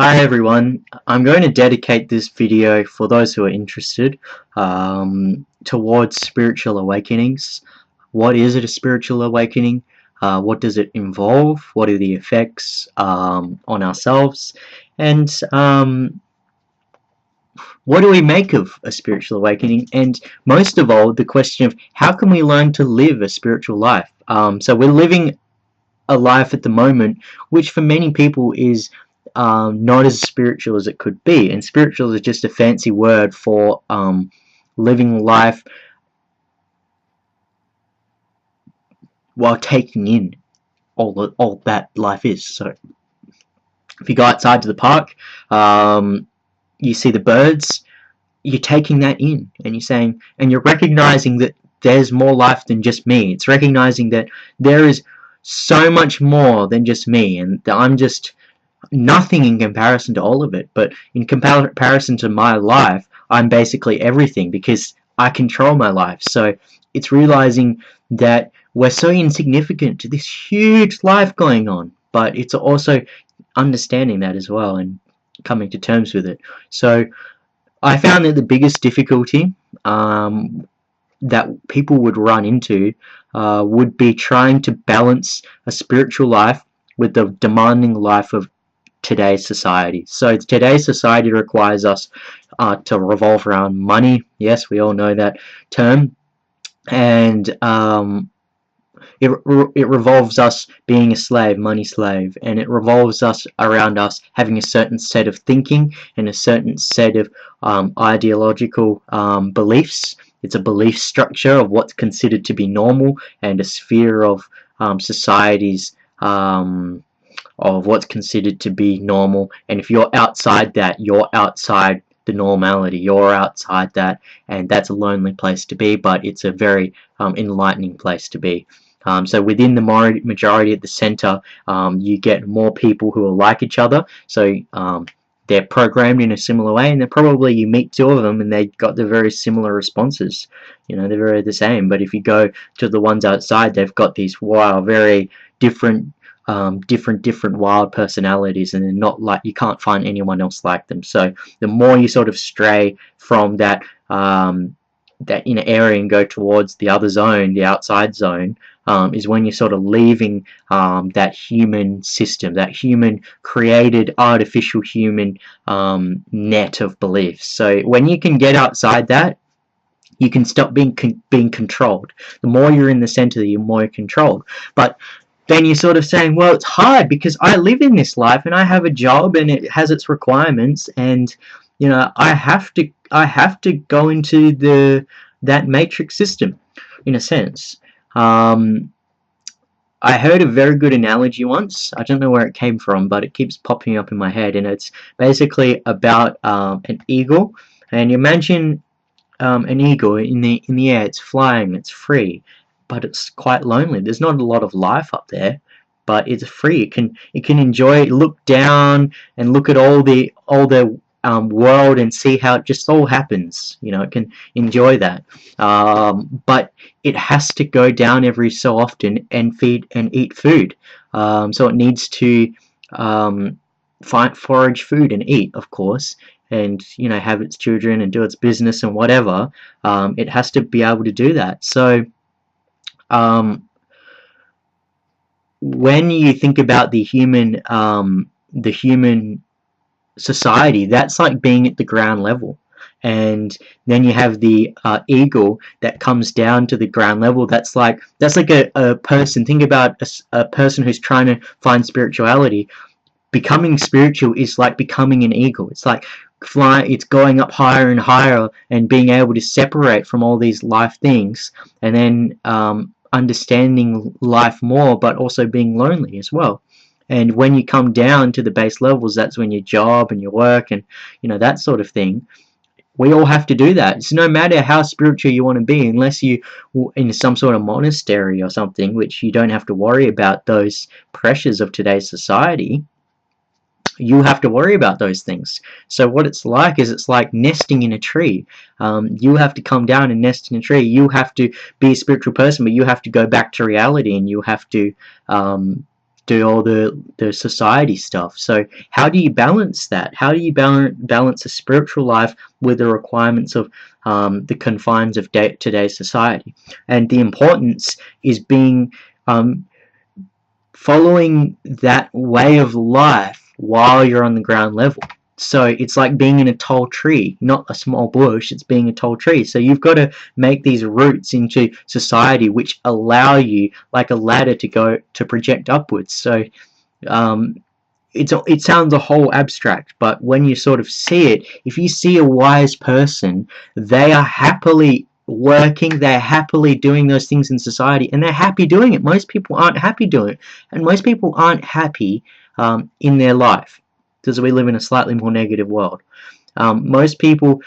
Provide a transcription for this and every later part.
Hi everyone, I'm going to dedicate this video for those who are interested towards spiritual awakenings. What is it, a spiritual awakening? What does it involve? What are the effects on ourselves? And what do we make of a spiritual awakening? And most of all, the question of how can we learn to live a spiritual life? So we're living a life at the moment which for many people is not as spiritual as it could be, and spiritual is just a fancy word for living life while taking in all that life is. So if you go outside to the park, you see the birds, you're taking that in, and you're saying, and you're recognizing that there's more life than just me. It's recognizing that there is so much more than just me, and that I'm just nothing in comparison to all of it. But in comparison to my life, I'm basically everything because I control my life. So it's realizing that we're so insignificant to this huge life going on, but it's also understanding that as well and coming to terms with it. So I found that the biggest difficulty that people would run into would be trying to balance a spiritual life with the demanding life of today's society. So today's society requires us to revolve around money. Yes, we all know that term. And it revolves us being a slave, money slave, and it revolves us around us having a certain set of thinking and a certain set of ideological beliefs. It's a belief structure of what's considered to be normal and a sphere of society's of what's considered to be normal. And if you're outside that, you're outside the normality, you're outside that, and that's a lonely place to be, but it's a very enlightening place to be. So within the majority at the center, you get more people who are like each other. So they're programmed in a similar way, and probably you meet two of them and they got the very similar responses. You know, they're very the same. But if you go to the ones outside, they've got these very different wild personalities, and they're not like, you can't find anyone else like them. So the more you sort of stray from that that inner area and go towards the other zone, the outside zone, is when you're sort of leaving that human system, that human created artificial human net of beliefs. So when you can get outside that, you can stop being controlled. The more you're in the center, the more you're controlled. But then you're sort of saying, well, it's hard because I live in this life and I have a job and it has its requirements, and you know, I have to go into that matrix system, in a sense. I heard a very good analogy once. I don't know where it came from, but it keeps popping up in my head, and it's basically about an eagle. And you imagine an eagle in the air. It's flying, it's free, but it's quite lonely. There's not a lot of life up there, but it's free. It can enjoy, look down and look at all the world and see how it just all happens. You know, it can enjoy that, but it has to go down every so often and feed and eat food. So it needs to forage food and eat, of course, and you know, have its children and do its business and whatever. It has to be able to do that. So when you think about the human society, that's like being at the ground level, and then you have the eagle that comes down to the ground level. That's like a person. Think about a person who's trying to find spirituality. Becoming spiritual is like becoming an eagle. It's like flying. It's going up higher and higher and being able to separate from all these life things, and then understanding life more, but also being lonely as well. And when you come down to the base levels, that's when your job and your work and, you know, that sort of thing. We all have to do that. It's no matter how spiritual you want to be, unless you in some sort of monastery or something, which you don't have to worry about those pressures of today's society. You have to worry about those things. So what it's like is, it's like nesting in a tree. You have to come down and nest in a tree. You have to be a spiritual person, but you have to go back to reality, and you have to do all the society stuff. So how do you balance that? How do you balance a spiritual life with the requirements of the confines of today's society? And the importance is being following that way of life while you're on the ground level. So it's like being in a tall tree, not a small bush, it's being a tall tree. So you've got to make these roots into society which allow you, like a ladder, to project upwards. So it sounds a whole abstract, but when you sort of see it, if you see a wise person, they are happily working, they're happily doing those things in society, and they're happy doing it. Most people aren't happy doing it, and most people aren't happy in their life, because we live in a slightly more negative world. Most people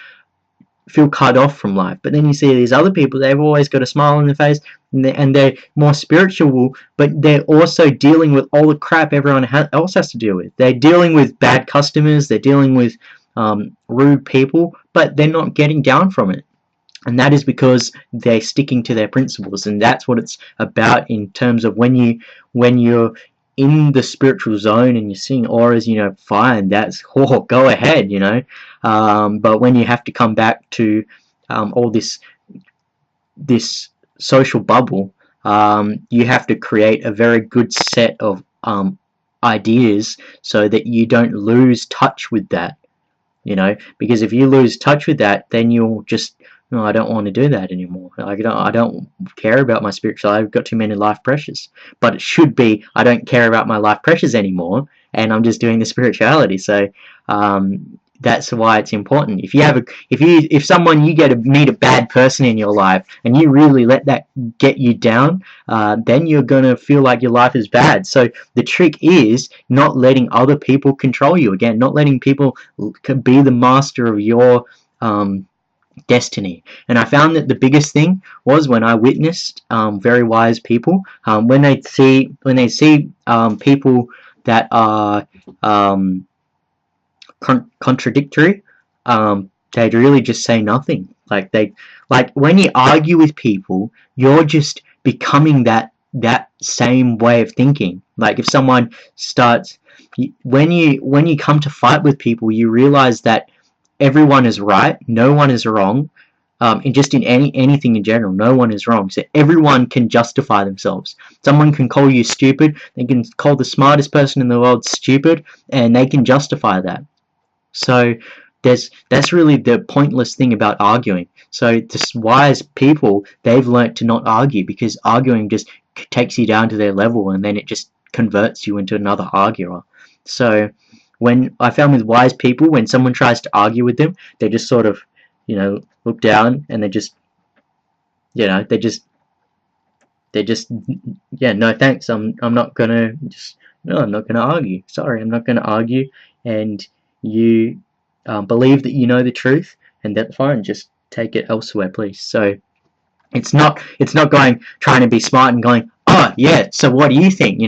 feel cut off from life, but then you see these other people, they've always got a smile on their face, and they're more spiritual, but they're also dealing with all the crap everyone else has to deal with. They're dealing with bad customers, they're dealing with rude people, but they're not getting down from it. And that is because they're sticking to their principles, and that's what it's about in terms of when you're in the spiritual zone and you're seeing auras, fine, that's, go ahead, but when you have to come back to all this social bubble, you have to create a very good set of ideas so that you don't lose touch with that, because if you lose touch with that, then you'll just, no, I don't want to do that anymore. I don't care about my spiritual life. I've got too many life pressures. But it should be, I don't care about my life pressures anymore, and I'm just doing the spirituality. So that's why it's important. If you meet a bad person in your life, and you really let that get you down, then you're gonna feel like your life is bad. So the trick is not letting other people control you. Again, not letting people be the master of your destiny. And I found that the biggest thing was when I witnessed very wise people, when they see people that are contradictory, they'd really just say nothing. Like when you argue with people, you're just becoming that same way of thinking. Like if someone starts, when you come to fight with people, you realize that everyone is right, no one is wrong, and just in anything in general, no one is wrong. So everyone can justify themselves. Someone can call you stupid, they can call the smartest person in the world stupid, and they can justify that. So that's really the pointless thing about arguing. So this wise people, they've learnt to not argue, because arguing just takes you down to their level, and then it just converts you into another arguer. So when I found with wise people, when someone tries to argue with them, they just sort of, look down, and they just, no thanks, I'm not gonna argue. Sorry, I'm not gonna argue, and you believe that you know the truth, and that's fine. Just take it elsewhere, please. So it's not trying to be smart and going, oh yeah, so what do you think,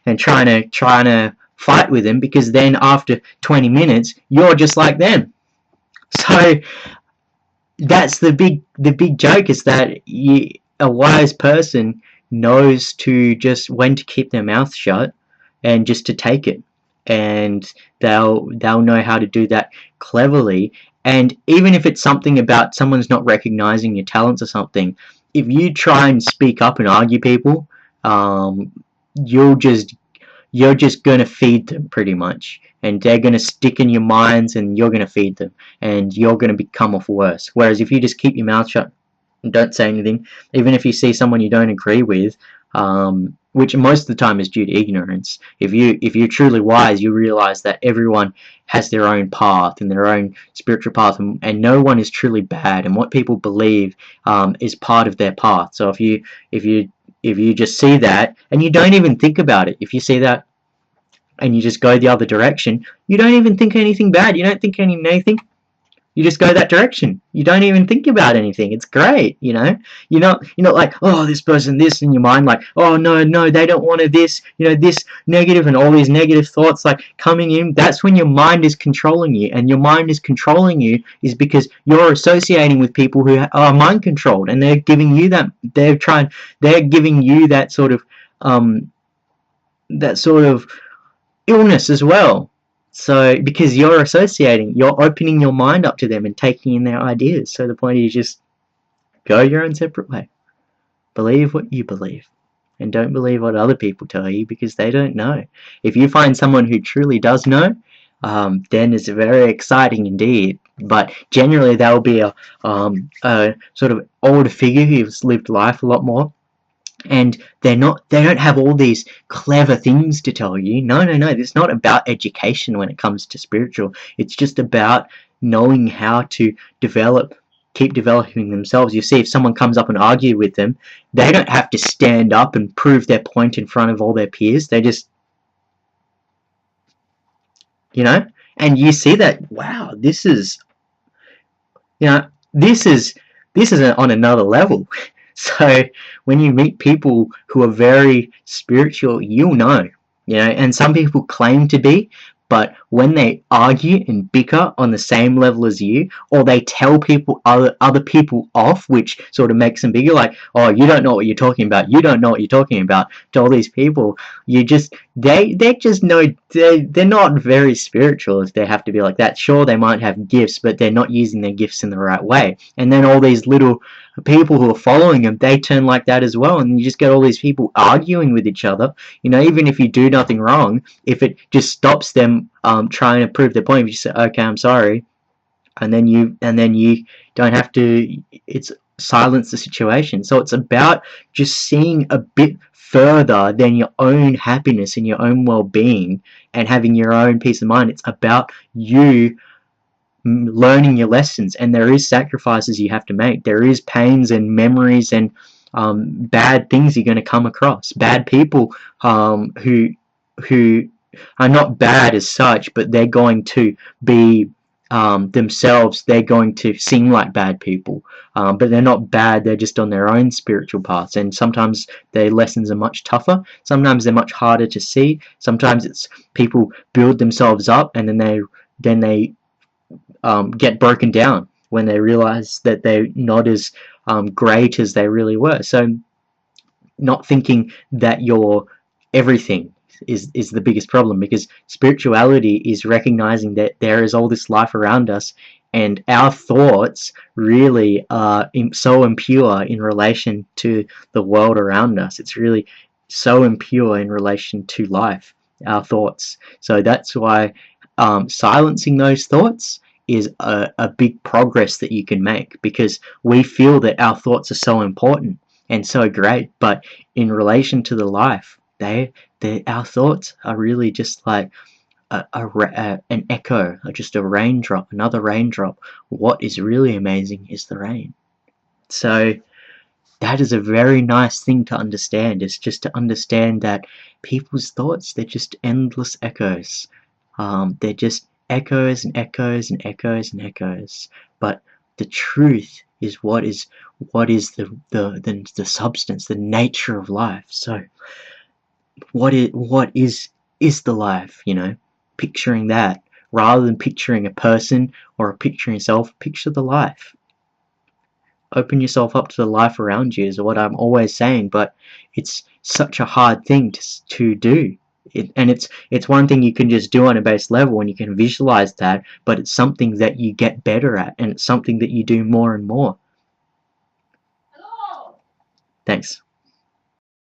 and trying to fight with them, because then after 20 minutes you're just like them. So that's the big joke, is that a wise person knows to just when to keep their mouth shut and just to take it, and they'll know how to do that cleverly. And even if it's something about someone's not recognizing your talents or something, if you try and speak up and argue people, you're just going to feed them pretty much, and they're going to stick in your minds, and you're going to feed them, and you're going to become off worse. Whereas if you just keep your mouth shut and don't say anything, even if you see someone you don't agree with, which most of the time is due to ignorance, if you're truly wise, you realize that everyone has their own path and their own spiritual path, and no one is truly bad, and what people believe is part of their path. So if you just see that and you don't even think about it, if you see that and you just go the other direction, you don't even think anything bad, you don't think anything, you just go that direction, you don't even think about anything. It's great. You're not like, oh, this person this in your mind, like, oh no, they don't want to this, this negative, and all these negative thoughts like coming in. That's when your mind is controlling you, and your mind is controlling you is because you're associating with people who are mind controlled, and they're giving you that, they're giving you that sort of sort of illness as well. So because you're associating, you're opening your mind up to them and taking in their ideas. So the point is just go your own separate way. Believe what you believe. And don't believe what other people tell you, because they don't know. If you find someone who truly does know, then it's very exciting indeed. But generally, they'll be a sort of older figure who's lived life a lot more, and they don't have all these clever things to tell you. No, it's not about education when it comes to spiritual. It's just about knowing how to keep developing themselves. You see, if someone comes up and argue with them, they don't have to stand up and prove their point in front of all their peers. They just, and you see that, wow, this is on another level. So when you meet people who are very spiritual, you'll know, and some people claim to be, but when they argue and bicker on the same level as you, or they tell people other people off, which sort of makes them bigger, like, oh, you don't know what you're talking about, you don't know what you're talking about, to all these people, they just know they're not very spiritual if they have to be like that. Sure, they might have gifts, but they're not using their gifts in the right way. And then all these little people who are following them, they turn like that as well, and you just get all these people arguing with each other. Even if you do nothing wrong, if it just stops them trying to prove their point, if you say, okay, I'm sorry, and then you don't have to, it's silence the situation. So it's about just seeing a bit further than your own happiness and your own well-being and having your own peace of mind. It's about you learning your lessons, and there is sacrifices you have to make. There is pains and memories and bad things you're going to come across. Bad people who are not bad as such, but they're going to be themselves. They're going to seem like bad people, but they're not bad. They're just on their own spiritual paths, and sometimes their lessons are much tougher. Sometimes they're much harder to see. Sometimes it's people build themselves up, and then they get broken down when they realize that they're not as great as they really were. So not thinking that you're everything is the biggest problem, because spirituality is recognizing that there is all this life around us, and our thoughts really are so impure in relation to the world around us. It's really so impure in relation to life, our thoughts. So that's why silencing those thoughts is a big progress that you can make, because we feel that our thoughts are so important and so great, but in relation to the life, our thoughts are really just like an echo, or just a raindrop, another raindrop. What is really amazing is the rain. So that is a very nice thing to understand. It's just to understand that people's thoughts, they're just endless echoes. They're just echoes and echoes and echoes and echoes. But the truth is what is the substance, the nature of life. So what is the life, picturing that, rather than picturing a person or picturing yourself. Picture the life. Open yourself up to the life around you is what I'm always saying, but it's such a hard thing to do. And it's one thing you can just do on a base level, and you can visualize that, but it's something that you get better at, and it's something that you do more and more. Thanks.